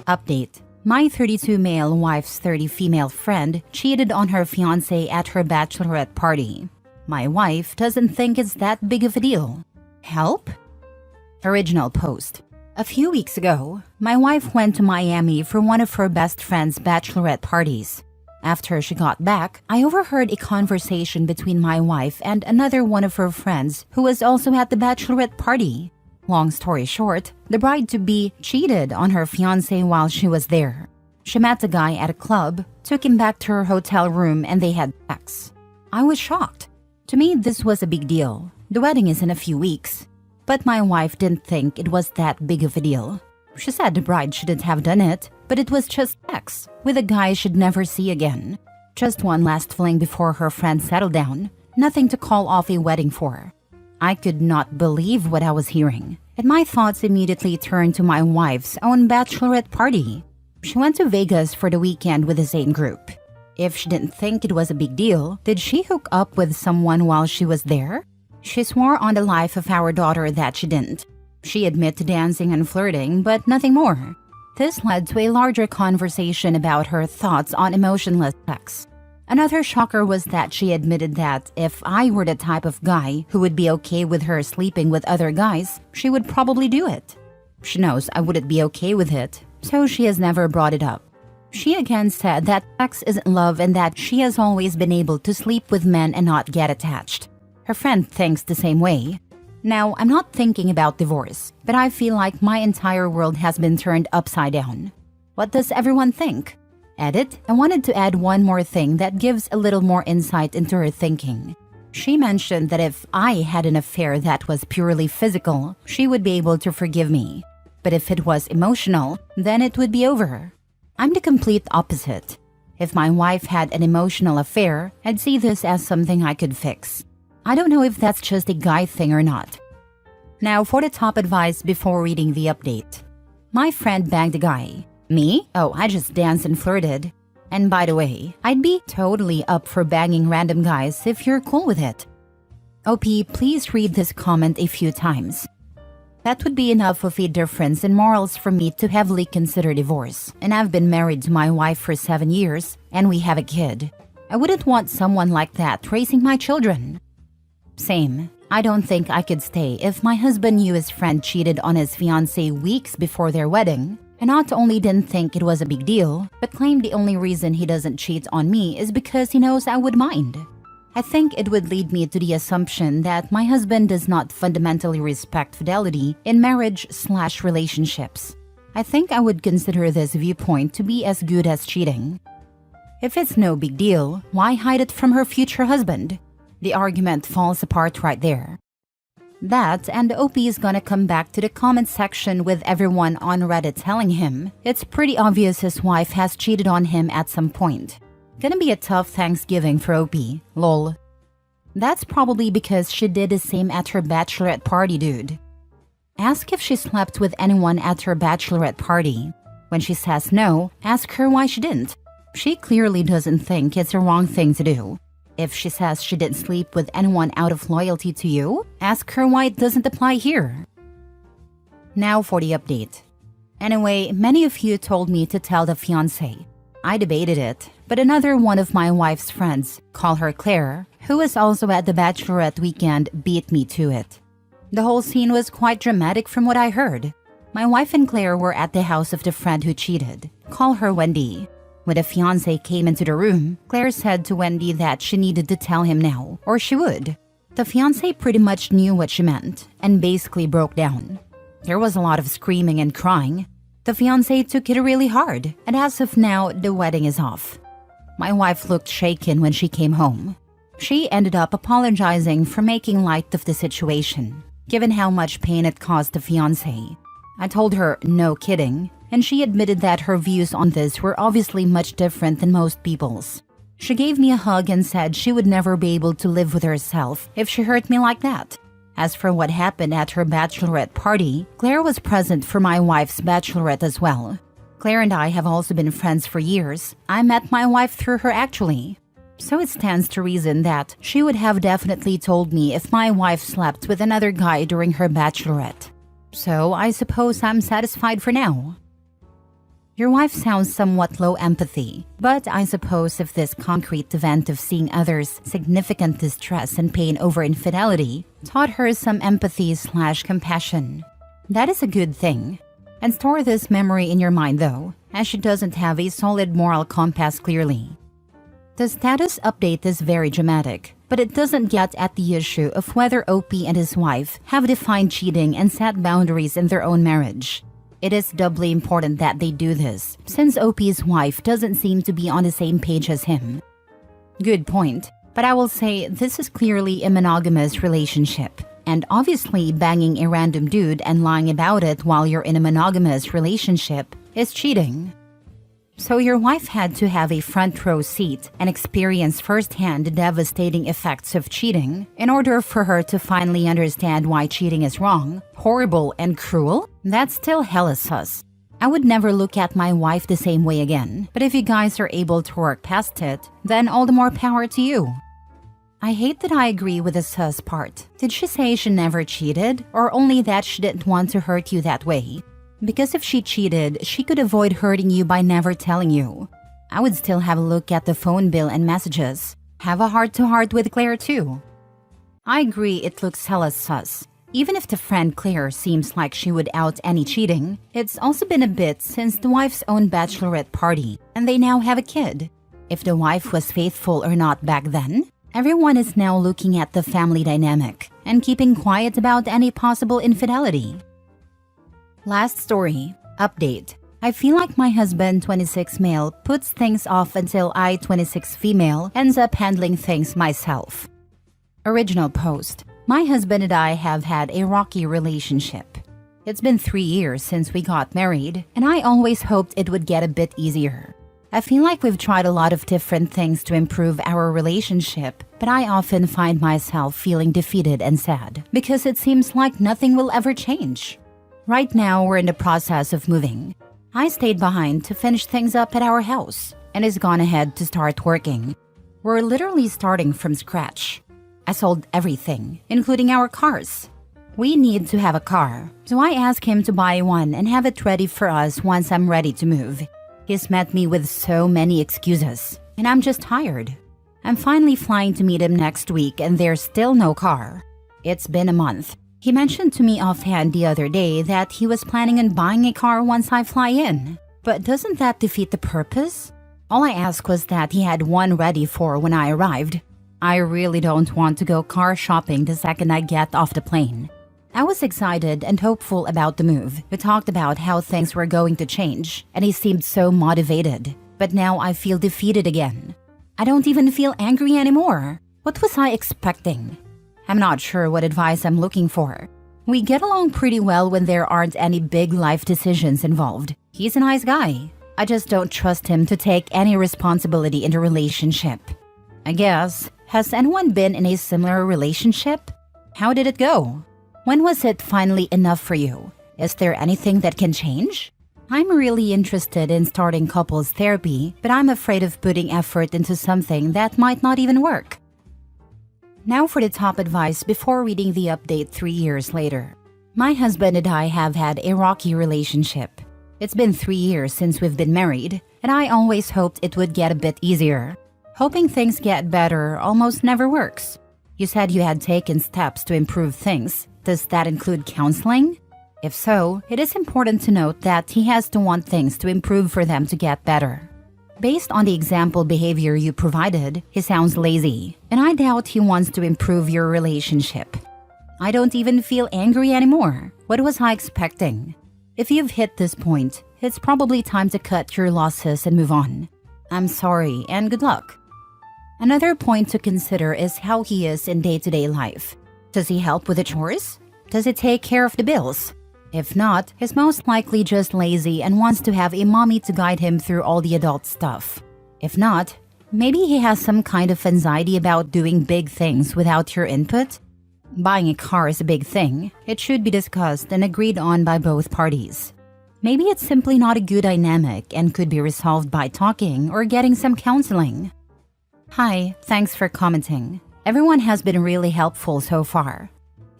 Update. My 32 male wife's 30 female friend cheated on her fiancé at her bachelorette party. My wife doesn't think it's that big of a deal. Help? Original post. A few weeks ago, my wife went to Miami for one of her best friend's bachelorette parties. After she got back, I overheard a conversation between my wife and another one of her friends who was also at the bachelorette party. Long story short, the bride-to-be cheated on her fiancé while she was there. She met a guy at a club, took him back to her hotel room, and they had sex. I was shocked. To me, this was a big deal. The wedding is in a few weeks. But my wife didn't think it was that big of a deal. She said the bride shouldn't have done it, but it was just sex with a guy she'd never see again. Just one last fling before her friend settled down. Nothing to call off a wedding for. I could not believe what I was hearing, and my thoughts immediately turned to my wife's own bachelorette party. She went to Vegas for the weekend with the same group. If she didn't think it was a big deal, did she hook up with someone while she was there? She swore on the life of our daughter that she didn't. She admitted to dancing and flirting, but nothing more. This led to a larger conversation about her thoughts on emotionless sex. Another shocker was that she admitted that if I were the type of guy who would be okay with her sleeping with other guys, she would probably do it. She knows I wouldn't be okay with it, so she has never brought it up. She again said that sex isn't love and that she has always been able to sleep with men and not get attached. Her friend thinks the same way. Now, I'm not thinking about divorce, but I feel like my entire world has been turned upside down. What does everyone think? Edit, I wanted to add one more thing that gives a little more insight into her thinking. She mentioned that if I had an affair that was purely physical, she would be able to forgive me. But if it was emotional, then it would be over. I'm the complete opposite. If my wife had an emotional affair, I'd see this as something I could fix. I don't know if that's just a guy thing or not. Now for the top advice before reading the update. My friend banged a guy. Me? Oh, I just danced and flirted. And by the way, I'd be totally up for banging random guys if you're cool with it. OP, please read this comment a few times. That would be enough of a difference in morals for me to heavily consider divorce. And I've been married to my wife for 7 years, and we have a kid. I wouldn't want someone like that raising my children. Same. I don't think I could stay if my husband knew his friend cheated on his fiancée weeks before their wedding. And not only didn't think it was a big deal, but claimed the only reason he doesn't cheat on me is because he knows I would mind. I think it would lead me to the assumption that my husband does not fundamentally respect fidelity in marriage/relationships. I think I would consider this viewpoint to be as good as cheating. If it's no big deal, why hide it from her future husband? The argument falls apart right there. That and OP is gonna come back to the comment section with everyone on Reddit telling him it's pretty obvious his wife has cheated on him at some point. Gonna be a tough Thanksgiving for OP, lol. That's probably because she did the same at her bachelorette party, dude. Ask if she slept with anyone at her bachelorette party. When she says no, ask her why she didn't. She clearly doesn't think it's a wrong thing to do. If she says she didn't sleep with anyone out of loyalty to you, ask her why it doesn't apply here. Now for the update. Anyway, many of you told me to tell the fiancé. I debated it, but another one of my wife's friends, call her Claire, who was also at the bachelorette weekend, beat me to it. The whole scene was quite dramatic from what I heard. My wife and Claire were at the house of the friend who cheated. Call her Wendy. When the fiancé came into the room, Claire said to Wendy that she needed to tell him now, or she would. The fiancé pretty much knew what she meant, and basically broke down. There was a lot of screaming and crying. The fiancé took it really hard, and as of now, the wedding is off. My wife looked shaken when she came home. She ended up apologizing for making light of the situation, given how much pain it caused the fiancé. I told her, no kidding, and she admitted that her views on this were obviously much different than most people's. She gave me a hug and said she would never be able to live with herself if she hurt me like that. As for what happened at her bachelorette party, Claire was present for my wife's bachelorette as well. Claire and I have also been friends for years. I met my wife through her actually. So it stands to reason that she would have definitely told me if my wife slept with another guy during her bachelorette. So I suppose I'm satisfied for now. Your wife sounds somewhat low empathy, but I suppose if this concrete event of seeing others' significant distress and pain over infidelity taught her some empathy/compassion, that is a good thing. And store this memory in your mind though, as she doesn't have a solid moral compass clearly. The status update is very dramatic, but it doesn't get at the issue of whether OP and his wife have defined cheating and set boundaries in their own marriage. It is doubly important that they do this, since OP's wife doesn't seem to be on the same page as him. Good point, but I will say this is clearly a monogamous relationship, and obviously banging a random dude and lying about it while you're in a monogamous relationship is cheating. So your wife had to have a front row seat and experience firsthand the devastating effects of cheating in order for her to finally understand why cheating is wrong, horrible, and cruel? That's still hella sus. I would never look at my wife the same way again, but if you guys are able to work past it, then all the more power to you. I hate that I agree with the sus part. Did she say she never cheated, or only that she didn't want to hurt you that way? Because if she cheated, she could avoid hurting you by never telling you. I would still have a look at the phone bill and messages. Have a heart-to-heart with Claire too. I agree it looks hella sus. Even if the friend Claire seems like she would out any cheating, it's also been a bit since the wife's own bachelorette party, and they now have a kid. If the wife was faithful or not back then, everyone is now looking at the family dynamic and keeping quiet about any possible infidelity. Last story. Update. I feel like my husband, 26 male, puts things off until I, 26 female, ends up handling things myself. Original post. My husband and I have had a rocky relationship. It's been 3 years since we got married, and I always hoped it would get a bit easier. I feel like we've tried a lot of different things to improve our relationship, but I often find myself feeling defeated and sad because it seems like nothing will ever change. Right now, we're in the process of moving. I stayed behind to finish things up at our house, and he's gone ahead to start working. We're literally starting from scratch. I sold everything, including our cars. We need to have a car, so I asked him to buy one and have it ready for us once I'm ready to move. He's met me with so many excuses, and I'm just tired. I'm finally flying to meet him next week, and there's still no car. It's been a month. He mentioned to me offhand the other day that he was planning on buying a car once I fly in. But doesn't that defeat the purpose? All I asked was that he had one ready for when I arrived. I really don't want to go car shopping the second I get off the plane. I was excited and hopeful about the move. We talked about how things were going to change, and he seemed so motivated. But now I feel defeated again. I don't even feel angry anymore. What was I expecting? I'm not sure what advice I'm looking for. We get along pretty well when there aren't any big life decisions involved. He's a nice guy. I just don't trust him to take any responsibility in the relationship. I guess, has anyone been in a similar relationship? How did it go? When was it finally enough for you? Is there anything that can change? I'm really interested in starting couples therapy, but I'm afraid of putting effort into something that might not even work. Now for the top advice before reading the update 3 years later. My husband and I have had a rocky relationship. It's been 3 years since we've been married, and I always hoped it would get a bit easier. Hoping things get better almost never works. You said you had taken steps to improve things. Does that include counseling? If so, it is important to note that he has to want things to improve for them to get better. Based on the example behavior you provided, he sounds lazy, and I doubt he wants to improve your relationship. I don't even feel angry anymore. What was I expecting? If you've hit this point, it's probably time to cut your losses and move on. I'm sorry and good luck. Another point to consider is how he is in day-to-day life. Does he help with the chores? Does he take care of the bills? If not, he's most likely just lazy and wants to have a mommy to guide him through all the adult stuff. If not, maybe he has some kind of anxiety about doing big things without your input. Buying a car is a big thing. It should be discussed and agreed on by both parties. Maybe it's simply not a good dynamic and could be resolved by talking or getting some counseling. Hi, thanks for commenting. Everyone has been really helpful so far.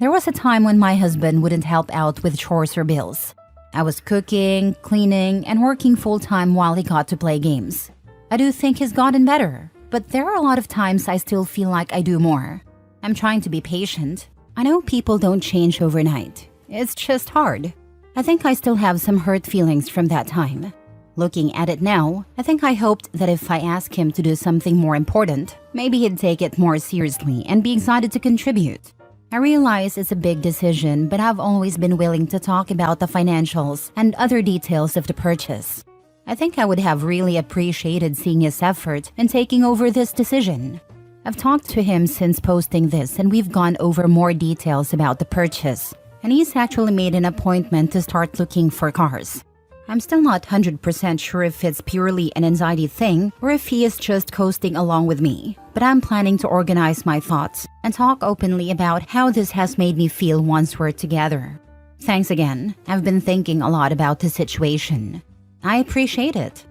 There was a time when my husband wouldn't help out with chores or bills. I was cooking, cleaning, and working full-time while he got to play games. I do think he's gotten better, but there are a lot of times I still feel like I do more. I'm trying to be patient. I know people don't change overnight. It's just hard. I think I still have some hurt feelings from that time. Looking at it now, I think I hoped that if I asked him to do something more important, maybe he'd take it more seriously and be excited to contribute. I realize it's a big decision, but I've always been willing to talk about the financials and other details of the purchase. I think I would have really appreciated seeing his effort in taking over this decision. I've talked to him since posting this and we've gone over more details about the purchase, and he's actually made an appointment to start looking for cars. I'm still not 100% sure if it's purely an anxiety thing or if he is just coasting along with me, but I'm planning to organize my thoughts and talk openly about how this has made me feel once we're together. Thanks again. I've been thinking a lot about the situation. I appreciate it.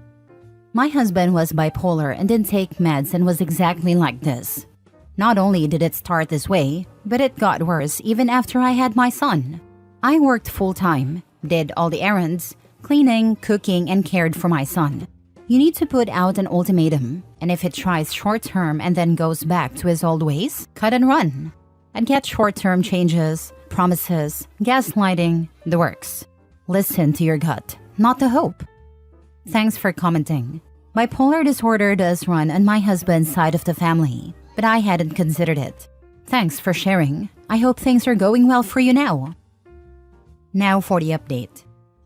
My husband was bipolar and didn't take meds and was exactly like this. Not only did it start this way, but it got worse even after I had my son. I worked full-time, did all the errands, cleaning, cooking, and cared for my son. You need to put out an ultimatum, and if it tries short-term and then goes back to his old ways, cut and run. And get short-term changes, promises, gaslighting, the works. Listen to your gut, not the hope. Thanks for commenting. Bipolar disorder does run on my husband's side of the family, but I hadn't considered it. Thanks for sharing. I hope things are going well for you now. Now for the update.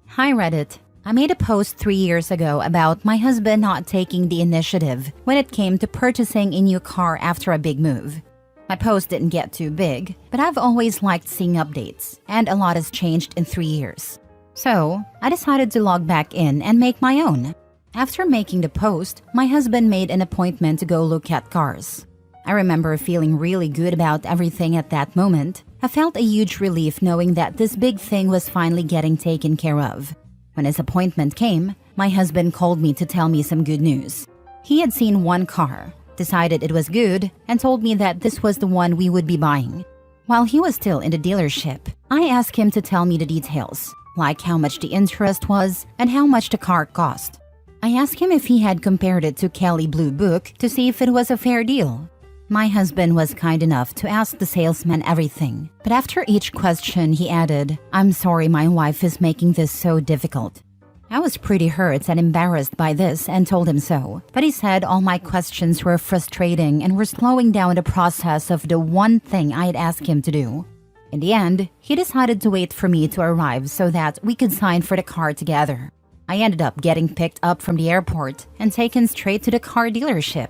Hi Reddit. I made a post 3 years ago about my husband not taking the initiative when it came to purchasing a new car after a big move. My post didn't get too big, but I've always liked seeing updates, and a lot has changed in 3 years. So, I decided to log back in and make my own. After making the post, my husband made an appointment to go look at cars. I remember feeling really good about everything at that moment. I felt a huge relief knowing that this big thing was finally getting taken care of. When his appointment came, my husband called me to tell me some good news. He had seen one car, decided it was good, and told me that this was the one we would be buying. While he was still in the dealership, I asked him to tell me the details, like how much the interest was and how much the car cost. I asked him if he had compared it to Kelley Blue Book to see if it was a fair deal. My husband was kind enough to ask the salesman everything, but after each question he added, "I'm sorry my wife is making this so difficult." I was pretty hurt and embarrassed by this and told him so, but he said all my questions were frustrating and were slowing down the process of the one thing I had asked him to do. In the end, he decided to wait for me to arrive so that we could sign for the car together. I ended up getting picked up from the airport and taken straight to the car dealership.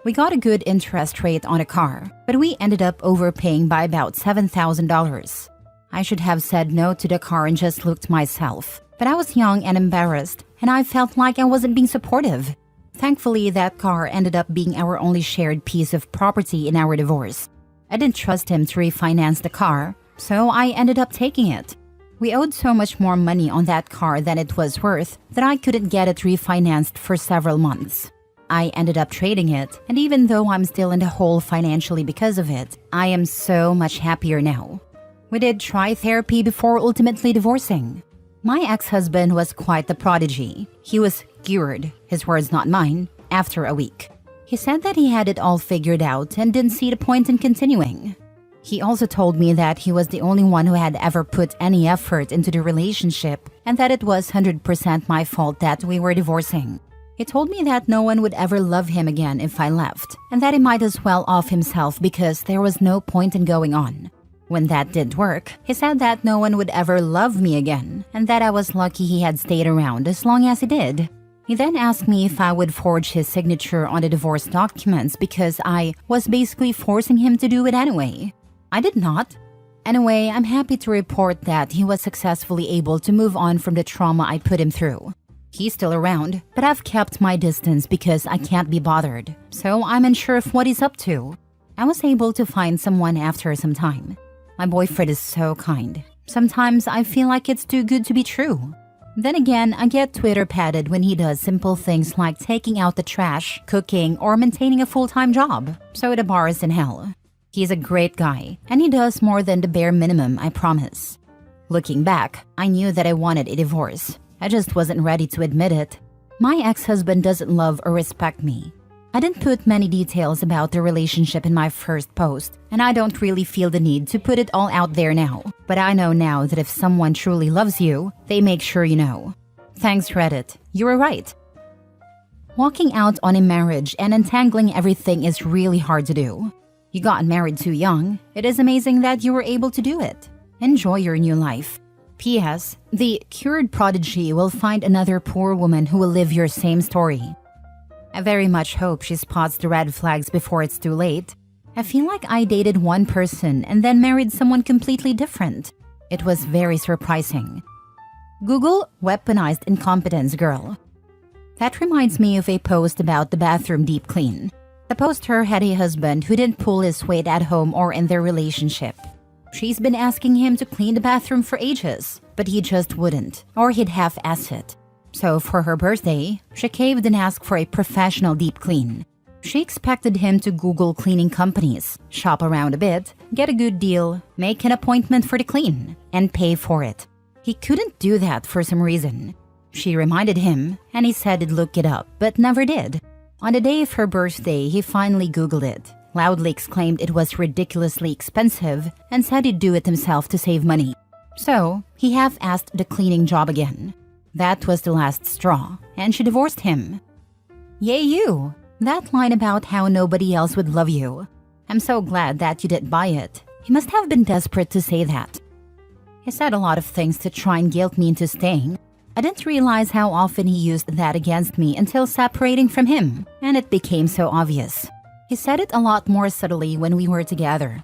We got a good interest rate on a car, but we ended up overpaying by about $7,000. I should have said no to the car and just looked myself, but I was young and embarrassed, and I felt like I wasn't being supportive. Thankfully, that car ended up being our only shared piece of property in our divorce. I didn't trust him to refinance the car, so I ended up taking it. We owed so much more money on that car than it was worth that I couldn't get it refinanced for several months. I ended up trading it, and even though I'm still in the hole financially because of it, I am so much happier now. We did try therapy before ultimately divorcing. My ex-husband was quite the prodigy. He was cured, his words not mine, after a week. He said that he had it all figured out and didn't see the point in continuing. He also told me that he was the only one who had ever put any effort into the relationship and that it was 100% my fault that we were divorcing. He told me that no one would ever love him again if I left, and that he might as well off himself because there was no point in going on. When that didn't work, he said that no one would ever love me again, and that I was lucky he had stayed around as long as he did. He then asked me if I would forge his signature on the divorce documents because I was basically forcing him to do it anyway. I did not. Anyway, I'm happy to report that he was successfully able to move on from the trauma I put him through. He's still around, but I've kept my distance because I can't be bothered, so I'm unsure of what he's up to. I was able to find someone after some time. My boyfriend is so kind. Sometimes I feel like it's too good to be true. Then again, I get Twitter padded when he does simple things like taking out the trash, cooking, or maintaining a full-time job. So the bar is in hell. He's a great guy, and he does more than the bare minimum, I promise. Looking back, I knew that I wanted a divorce. I just wasn't ready to admit it. My ex-husband doesn't love or respect me. I didn't put many details about the relationship in my first post, and I don't really feel the need to put it all out there now. But I know now that if someone truly loves you, they make sure you know. Thanks, Reddit. You were right. Walking out on a marriage and untangling everything is really hard to do. You got married too young. It is amazing that you were able to do it. Enjoy your new life. P.S. The cured prodigy will find another poor woman who will live your same story. I very much hope she spots the red flags before it's too late. I feel like I dated one person and then married someone completely different. It was very surprising. Google weaponized incompetence girl. That reminds me of a post about the bathroom deep clean. The poster had a husband who didn't pull his weight at home or in their relationship. She's been asking him to clean the bathroom for ages, but he just wouldn't, or he'd half-ass it. So for her birthday, she caved and asked for a professional deep clean. She expected him to Google cleaning companies, shop around a bit, get a good deal, make an appointment for the clean, and pay for it. He couldn't do that for some reason. She reminded him, and he said he'd look it up, but never did. On the day of her birthday, he finally Googled it, loudly exclaimed it was ridiculously expensive, and said he'd do it himself to save money. So, he half-asked the cleaning job again. That was the last straw, and she divorced him. Yay you! That line about how nobody else would love you. I'm so glad that you didn't buy it. He must have been desperate to say that. He said a lot of things to try and guilt me into staying. I didn't realize how often he used that against me until separating from him, and it became so obvious. He said it a lot more subtly when we were together.